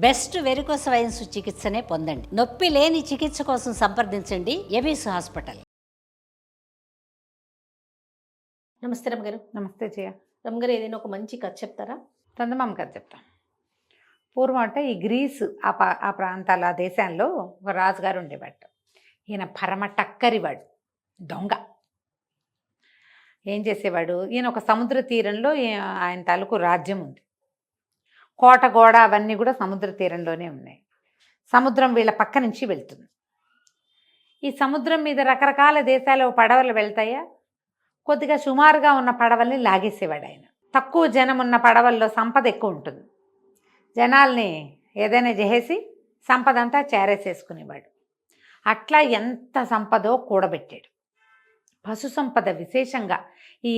Best varicose veins చికిత్సనే పొందండి. నొప్పి లేని చికిత్స కోసం సంప్రదించండి ఎబీస్ హాస్పిటల్. నమస్తే రమ్మగారు. నమస్తే జయ. రమ్మగారు, ఏదైనా ఒక మంచి కథ చెప్తారా? చందమామ కథ చెప్తాం. పూర్వం అంటే ఈ గ్రీసు ఆ ప్రాంతాల దేశాల్లో ఒక రాజుగారు ఉండేవాడు. ఈయన పరమ టక్కరివాడు, దొంగ. ఏం చేసేవాడు, ఈయన ఒక సముద్ర తీరంలో ఆయన తాలూకు రాజ్యం ఉంది. కోట గోడ అవన్నీ కూడా సముద్ర తీరంలోనే ఉన్నాయి. సముద్రం వీళ్ళ పక్క నుంచి వెళ్తుంది. ఈ సముద్రం మీద రకరకాల దేశాల పడవలు వెళ్తాయా, కొద్దిగా సుమారుగా ఉన్న పడవల్ని లాగేసేవాడు ఆయన. తక్కువ జనం ఉన్న పడవల్లో సంపద ఎక్కువ ఉంటుంది. జనాల్ని ఏదైనా చేసి సంపద అంతా చేరేసేసుకునేవాడు. అట్లా ఎంత సంపదో కూడబెట్టాడు. పశు సంపద విశేషంగా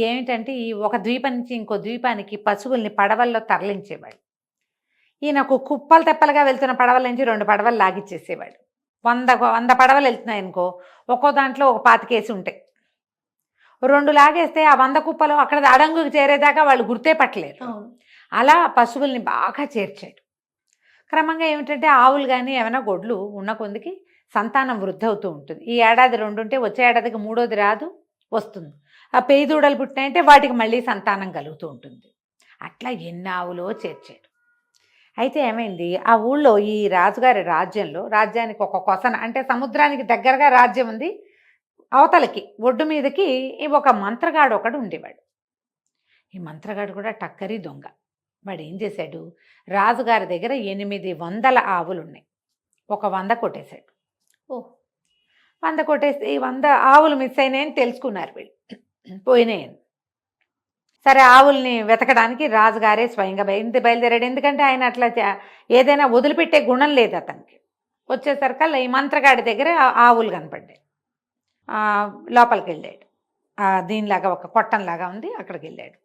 ఏమిటంటే ఈ ఒక ద్వీపం నుంచి ఇంకో ద్వీపానికి పశువుల్ని పడవల్లో తరలించేవాడు. ఈయనకు కుప్పలు తెప్పలుగా వెళ్తున్న పడవల నుంచి 2 పడవలు లాగిచ్చేసేవాడు. 100 పడవలు వెళ్తున్నాయి అనుకో, ఒక్కో దాంట్లో ఒక 25 ఉంటాయి. 2 లాగేస్తే ఆ 100 కుప్పలు అక్కడ అడంగుకు చేరేదాకా వాళ్ళు గుర్తే పట్టలేరు. అలా పశువుల్ని బాగా చేర్చాడు. క్రమంగా ఏమిటంటే ఆవులు కానీ ఏమైనా గొడ్లు ఉన్న కొందికి సంతానం వృద్ధి అవుతూ ఉంటుంది. ఈ ఏడాది 2 ఉంటే వచ్చే ఏడాదికి 3వది రాదు, వస్తుంది. ఆ పెయ్యి దూడలు పుట్టినాయంటే వాటికి మళ్ళీ సంతానం కలుగుతూ ఉంటుంది. అట్లా ఎన్ని ఆవులో చేర్చాడు. అయితే ఏమైంది, ఆ ఊళ్ళో ఈ రాజుగారి రాజ్యానికి ఒక కొసన, అంటే సముద్రానికి దగ్గరగా రాజ్యం ఉంది, అవతలకి ఒడ్డు మీదకి ఒక మంత్రగాడు ఒకడు ఉండేవాడు. ఈ మంత్రగాడు కూడా టక్కరి దొంగ. వాడు ఏం చేశాడు, రాజుగారి దగ్గర 800 ఆవులు ఉన్నాయి. ఒక 100 కొట్టేశాడు. 100 కొట్టేస్తే ఈ 100 ఆవులు మిస్ అయినాయని తెలుసుకున్నారు వీళ్ళు, పోయినాయని. సరే, ఆవుల్ని వెతకడానికి రాజుగారే స్వయంగా బయలుదేరాడు. ఎందుకంటే ఆయన అట్లా ఏదైనా వదిలిపెట్టే గుణం లేదు అతనికి. వచ్చేసరికల్లా ఈ మంత్రగాడి దగ్గర ఆవులు కనపడ్డాయి. లోపలికి వెళ్ళాడు. దీనిలాగా ఒక కొట్టంలాగా ఉంది, అక్కడికి వెళ్ళాడు.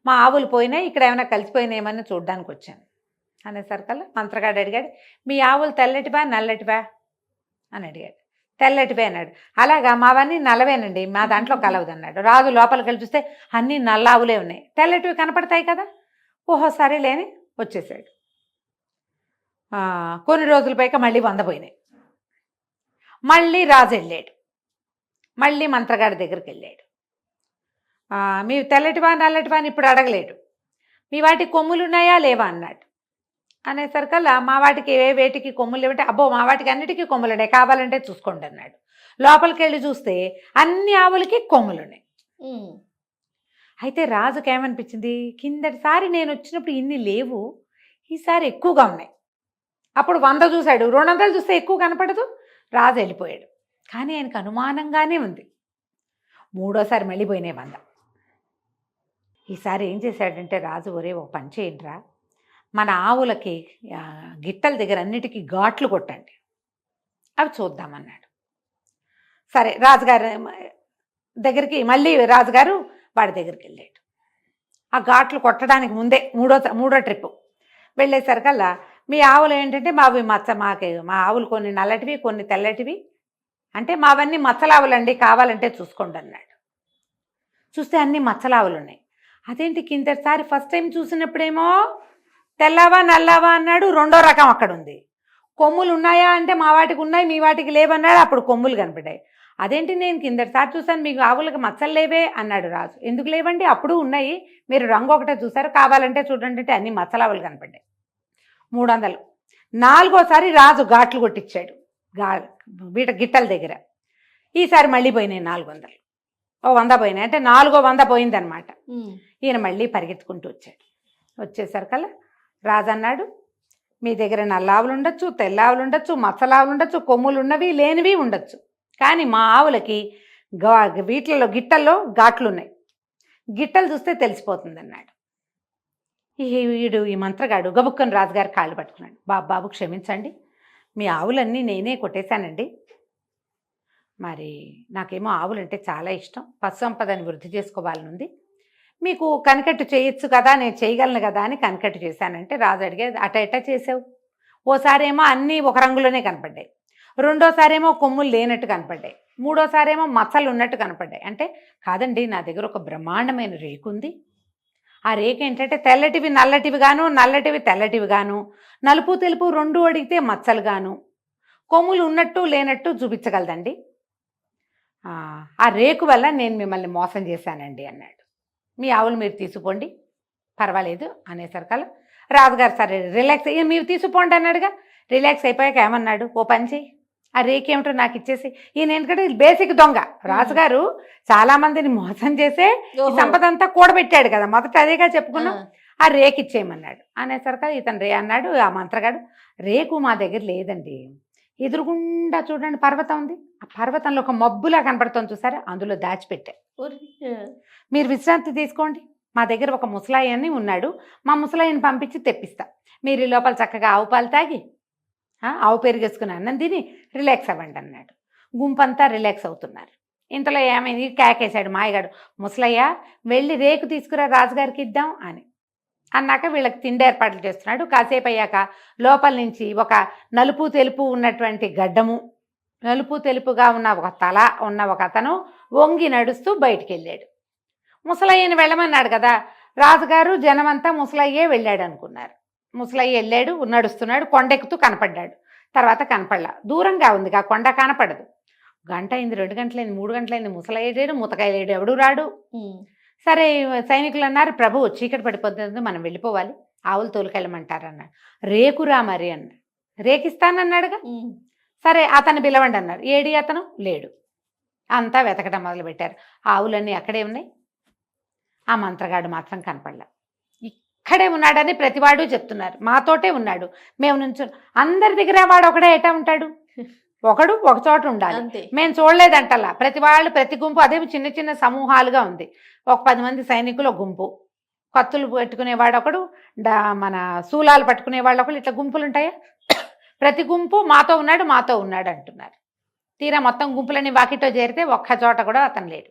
మా ఆవులు పోయినాయి, ఇక్కడ ఏమైనా కలిసిపోయినాయేమని చూడడానికి వచ్చాను అనేసరికల్లా మంత్రగాడు అడిగాడు, మీ ఆవులు తెల్లటివా నల్లటివా అని అడిగాడు. తెల్లటివే అన్నాడు. అలాగా, మావన్నీ నల్లవేనండి, మా దాంట్లో కలవదు అన్నాడు. రాజు లోపలికి వెళ్ళి చూస్తే అన్నీ నల్ల ఆవులే ఉన్నాయి, తెల్లటివి కనపడతాయి కదా. ఓహో సరేలేని వచ్చేసాడు. కొన్ని రోజుల పైక మళ్ళీ 100 పోయినాయి. మళ్ళీ రాజు వెళ్ళాడు. మళ్ళీ మంత్రగాడి దగ్గరికి వెళ్ళాడు. మీ తెల్లటివా నల్లటివా అని ఇప్పుడు అడగలేడు. మీ వాటికి కొమ్ములు ఉన్నాయా లేవా అన్నాడు. అనేసరికల్లా మా వాటికి వేటికి కొమ్ములు లేవంటే, అబ్బో మా వాటికి అన్నిటికీ కొమ్ములు ఉన్నాయి, కావాలంటే చూసుకోండి అన్నాడు. లోపలికి వెళ్ళి చూస్తే అన్ని ఆవులకి కొమ్ములు ఉన్నాయి. అయితే రాజుకి ఏమనిపించింది, కిందటిసారి నేను వచ్చినప్పుడు ఇన్ని లేవు, ఈసారి ఎక్కువగా ఉన్నాయి. అప్పుడు 100 చూశాడు, 200 చూస్తే ఎక్కువ కనపడదు. రాజు వెళ్ళిపోయాడు. కానీ ఆయనకు అనుమానంగానే ఉంది. 3వసారి మళ్ళీ పోయినాయి 100. ఈసారి ఏం చేశాడంటే రాజు, ఒరే ఒక పని చేయండిరా, మన ఆవులకి గిట్టల దగ్గర అన్నిటికీ ఘాట్లు కొట్టండి, అవి చూద్దామన్నాడు. సరే, రాజుగారు దగ్గరికి మళ్ళీ రాజుగారు వాడి దగ్గరికి వెళ్ళాడు. ఆ ఘాట్లు కొట్టడానికి ముందే మూడో ట్రిప్పు వెళ్ళేసరికల్లా, మీ ఆవులు ఏంటంటే మావి మా ఆవులు కొన్ని నల్లటివి కొన్ని తెల్లటివి, అంటే మావన్నీ మచ్చలావులండి, కావాలంటే చూసుకోండి అన్నాడు. చూస్తే అన్నీ మచ్చలావులు ఉన్నాయి. అదేంటి, కిందటిసారి ఫస్ట్ టైం చూసినప్పుడేమో తెల్లవా నల్లవా అన్నాడు, 2వ రకం అక్కడ ఉంది. కొమ్ములు ఉన్నాయా అంటే మా వాటికి ఉన్నాయి, మీ వాటికి లేవన్నాడు, అప్పుడు కొమ్ములు కనపడ్డాయి. అదేంటి, నేను కిందటిసారి చూసాను, మీకు ఆవులకు మచ్చలు లేవే అన్నాడు రాజు. ఎందుకు లేవండి, అప్పుడు ఉన్నాయి, మీరు రంగు ఒకటే చూసారు, కావాలంటే చూడండి అంటే అన్ని మచ్చలావులు కనపడ్డాయి. 300. 4వసారి రాజు ఘాట్లు కొట్టించాడు గిట్టల దగ్గర. ఈసారి మళ్ళీ పోయినాయి 400. 100 పోయినాయి, అంటే 4వ 100 పోయిందనమాట. ఈయన మళ్ళీ పరిగెత్తుకుంటూ వచ్చాడు. వచ్చేసరికల్లా రాజు అన్నాడు, మీ దగ్గర నల్ల ఆవులు ఉండొచ్చు, తెల్ల ఆవులు ఉండొచ్చు, మచ్చలావులు ఉండొచ్చు, కొమ్ములు ఉన్నవి లేనివి ఉండొచ్చు, కానీ మా ఆవులకి గిట్టల్లో ఘాట్లు ఉన్నాయి, గిట్టలు చూస్తే తెలిసిపోతుంది అన్నాడు. ఈ మంత్రగాడు గబుక్కని రాజుగారి కాళ్ళు పట్టుకున్నాడు. బాబు క్షమించండి, మీ ఆవులన్నీ నేనే కొట్టేశానండి. మరి నాకేమో ఆవులంటే చాలా ఇష్టం, పశు సంపదని వృద్ధి చేసుకోవాలనుంది, మీకు కనికట్టు చేయొచ్చు కదా, నేను చేయగలను కదా అని కనికట్టు చేశానంటే రాజు అడిగేది, అట చేసావు? ఓసారేమో అన్నీ ఒక రంగులోనే కనపడ్డాయి, 2వసారేమో కొమ్ములు లేనట్టు కనపడ్డాయి, 3వసారేమో మచ్చలు ఉన్నట్టు కనపడ్డాయి. అంటే కాదండి, నా దగ్గర ఒక బ్రహ్మాండమైన రేకు ఉంది, ఆ రేకు ఏంటంటే తెల్లటివి నల్లటివి గాను, నల్లటివి తెల్లటివి గాను, నలుపు తెలుపు రెండు అడిగితే మచ్చలు గాను, కొమ్ములు ఉన్నట్టు లేనట్టు చూపించగలదండి. ఆ రేకు వల్ల నేను మిమ్మల్ని మోసం చేశానండి అన్నాడు. మీ ఆవులు మీరు తీసుకుపోండి, పర్వాలేదు అనేసరికల్లా రాజుగారు సరే రిలాక్స్ అయ్యి మీరు తీసుకుపోండి అన్నాడుగా. రిలాక్స్ అయిపోయాక ఏమన్నాడు, ఓ పని చెయ్యి, ఆ రేక్ ఏమిటో నాకు ఇచ్చేసి. ఈయన ఎందుకంటే బేసిక్ దొంగ రాజుగారు, చాలా మందిని మోసం చేసే ఈ సంపద అంతా కూడబెట్టాడు కదా, మొదట అదేగా చెప్పుకున్నాం. ఆ రేక్ ఇచ్చేయమన్నాడు. అనేసరికి ఇతను అన్నాడు ఆ మంత్రగాడు, రేకు మా దగ్గర లేదండి, ఎదురుగుండా చూడండి పర్వతం ఉంది, ఆ పర్వతంలో ఒక మబ్బులా కనపడుతుంది చూసారా, అందులో దాచిపెట్టా, మీరు విశ్రాంతి తీసుకోండి, మా దగ్గర ఒక ముసలాయన్ని ఉన్నాడు, మా ముసలాయన్ని పంపించి తెప్పిస్తా, మీరు ఈ లోపల చక్కగా ఆవు పాలు తాగి ఆవు పెరిగేసుకుని అన్నం తిని రిలాక్స్ అవ్వండి అన్నాడు. గుంపంతా రిలాక్స్ అవుతున్నారు. ఇంతలో ఏమైంది, కేకేశాడు మాయగాడు, ముసలయ్య వెళ్ళి రేకు తీసుకురా రాజుగారికి ఇద్దాం అని అన్నాక వీళ్ళకి తిండి ఏర్పాట్లు చేస్తున్నాడు. కాసేపు అయ్యాక లోపల నుంచి ఒక నలుపు తెలుపు ఉన్నటువంటి గడ్డము, నలుపు తెలుపుగా ఉన్న ఒక తల ఉన్న ఒక అతను వంగి నడుస్తూ బయటికి వెళ్ళాడు. ముసలయ్యని వెళ్ళమన్నాడు కదా రాజుగారు, జనమంతా ముసలయ్యే వెళ్ళాడు అనుకున్నారు. ముసలయ్య వెళ్ళాడు, నడుస్తున్నాడు, కొండెక్కుతూ కనపడ్డాడు. తర్వాత కనపడలా, దూరంగా ఉంది, ఆ కొండ కనపడదు. గంట అయింది, 2 గంటలైంది, 3 గంటలైంది, ముసలయ్య లేడు, ముతకాయ లేడు, ఎవడు రాడు. సరే సైనికులు అన్నారు, ప్రభు చీకటి పడిపోతుంది, మనం వెళ్ళిపోవాలి, ఆవులు తోలుకెళ్ళమంటారు అన్నాడు. రేకురా మరి అన్నాడు. రేకిస్తానన్నాడుగా. సరే అతను పిలవండి అన్నారు. ఏడి అతను లేడు. అంతా వెతకడం మొదలుపెట్టారు. ఆవులన్నీ అక్కడే ఉన్నాయి, ఆ మంత్రగాడు మాత్రం కనపడలా. ఇక్కడే ఉన్నాడని ప్రతివాడు చెప్తున్నారు, మాతోటే ఉన్నాడు, మేము నుంచి అందరి దగ్గర వాడు ఒకడే ఎటా ఉంటాడు, ఒకడు ఒక చోట ఉండాలి, మేము చూడలేదంటలా. ప్రతి గుంపు అదే చిన్న చిన్న సమూహాలుగా ఉంది. ఒక 10 మంది సైనికులు ఒక గుంపు, కత్తులు పెట్టుకునేవాడు ఒకడు, మన శూలాలు పట్టుకునేవాళ్ళు ఒకడు, ఇట్లా గుంపులు ఉంటాయా, ప్రతి గుంపు మాతో ఉన్నాడు అంటున్నారు. తీరా మొత్తం గుంపులని వాకిట్లో చేరితే ఒక్క చోట కూడా అతను లేడు.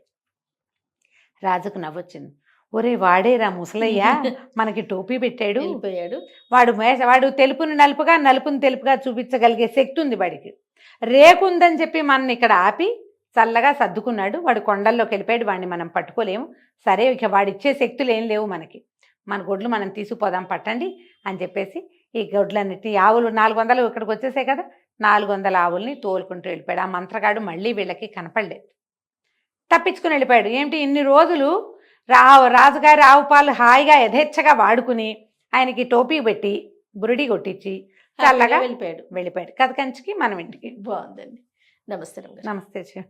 రాజుకు నవ్వొచ్చింది. ఒరే వాడేరా ముసలయ్య, మనకి టోపీ పెట్టాడు, వాడు తెలుపుని నలుపుగా నలుపుని తెలుపుగా చూపించగలిగే శక్తి ఉంది వాడికి, రేకుందని చెప్పి మన ఇక్కడ ఆపి చల్లగా సర్దుకున్నాడు. వాడు కొండల్లోకి వెళ్ళిపోయాడు, వాడిని మనం పట్టుకోలేము. సరే ఇక వాడిచ్చే శక్తులు ఏం లేవు మనకి, మన గొడ్లు మనం తీసుకుపోదాం పట్టండి అని చెప్పేసి ఈ గొడ్లన్నిటి ఆవులు 400 ఇక్కడికి వచ్చేసాయి కదా, 400 ఆవుల్ని తోలుకుంటూ వెళ్ళిపోయాడు. ఆ మంత్రగాడు మళ్ళీ వీళ్ళకి కనపడలేదు, తప్పించుకుని వెళ్ళిపోయాడు. ఏమిటి ఇన్ని రోజులు రాజుగారి ఆవు పాలు హాయిగా యథేచ్ఛగా వాడుకుని ఆయనకి టోపీ పెట్టి బురుడి కొట్టించి చల్లగా వెళ్ళిపోయాడు. కథ కంచికి మనం ఇంటికి. బాగుందండి. నమస్తే. నమస్తే.